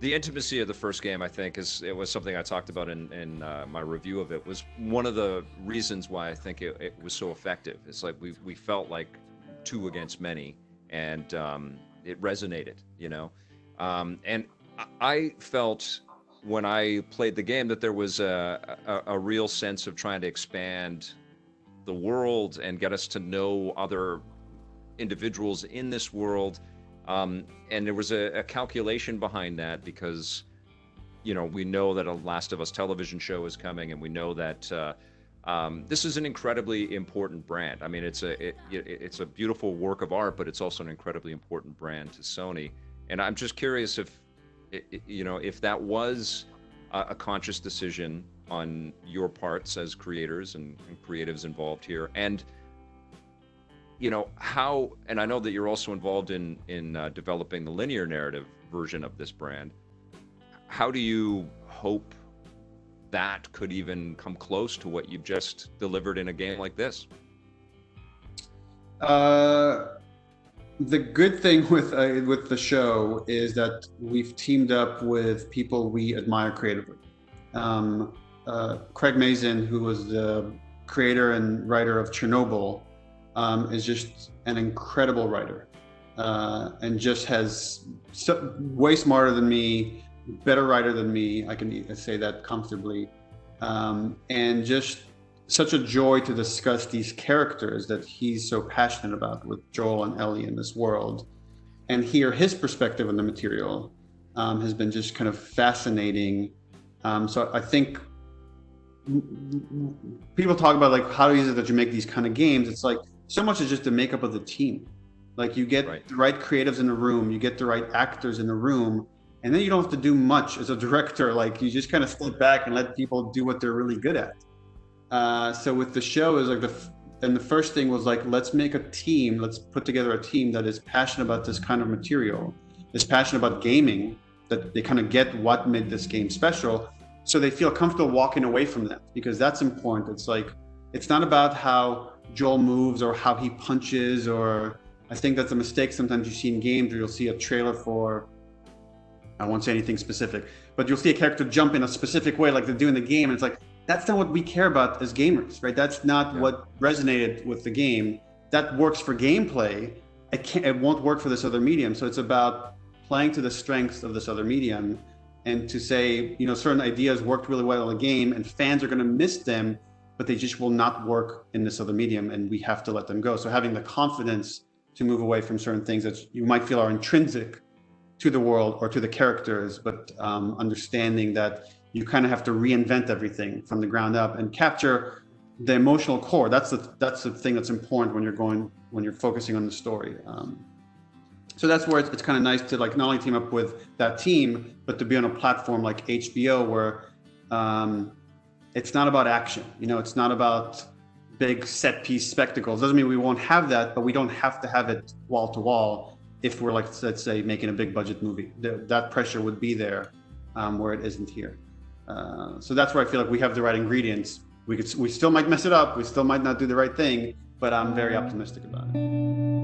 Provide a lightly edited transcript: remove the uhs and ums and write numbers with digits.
the intimacy of the first game, I think, it was something I talked about in my review of it. Was one of the reasons why I think it was so effective. It's like we felt like two against many, and it resonated, you know. And I felt when I played the game that there was a real sense of trying to expand the world and get us to know other individuals in this world. And there was a calculation behind that because, you know, we know that a Last of Us television show is coming, and we know that this is an incredibly important brand. I mean, it's a beautiful work of art, but it's also an incredibly important brand to Sony. And I'm just curious if, you know, if that was a conscious decision on your parts as creators and creatives involved here, and you know how. And I know that you're also involved in developing the linear narrative version of this brand. How do you hope that could even come close to what you've just delivered in a game like this? The good thing with the show is that we've teamed up with people we admire creatively. Craig Mazin, who was the creator and writer of Chernobyl, is just an incredible writer, and just has way smarter than me, better writer than me. I can say that comfortably, and just such a joy to discuss these characters that he's so passionate about with Joel and Ellie in this world, and hear his perspective on the material has been just kind of fascinating. So I think people talk about like how is it that you make these kind of games. It's like so much is just the makeup of the team. Like you get the right creatives in the room, you get the right actors in the room, and then you don't have to do much as a director. Like you just kind of step back and let people do what they're really good at. So with the show is like the first thing was like, let's make a team, let's put together a team that is passionate about this kind of material, is passionate about gaming, that they kind of get what made this game special, so they feel comfortable walking away from that, because that's important. It's like, it's not about how Joel moves or how he punches, or I think that's a mistake sometimes you see in games where you'll see a trailer for, I won't say anything specific, but you'll see a character jump in a specific way like they do in the game, and it's like, that's not what we care about as gamers, right? That's not what resonated with the game. That works for gameplay. It won't work for this other medium. So it's about playing to the strengths of this other medium, and to say, you know, certain ideas worked really well in the game and fans are going to miss them, but they just will not work in this other medium, and we have to let them go. So having the confidence to move away from certain things that you might feel are intrinsic to the world or to the characters, but understanding that you kind of have to reinvent everything from the ground up and capture the emotional core. That's the thing that's important when you're focusing on the story. So that's where it's kind of nice to like not only team up with that team, but to be on a platform like HBO where it's not about action. You know, it's not about big set piece spectacles. Doesn't mean we won't have that, but we don't have to have it wall to wall if we're like, let's say, making a big budget movie. That pressure would be there where it isn't here. So that's where I feel like we have the right ingredients. We still might mess it up. We still might not do the right thing, but I'm very optimistic about it.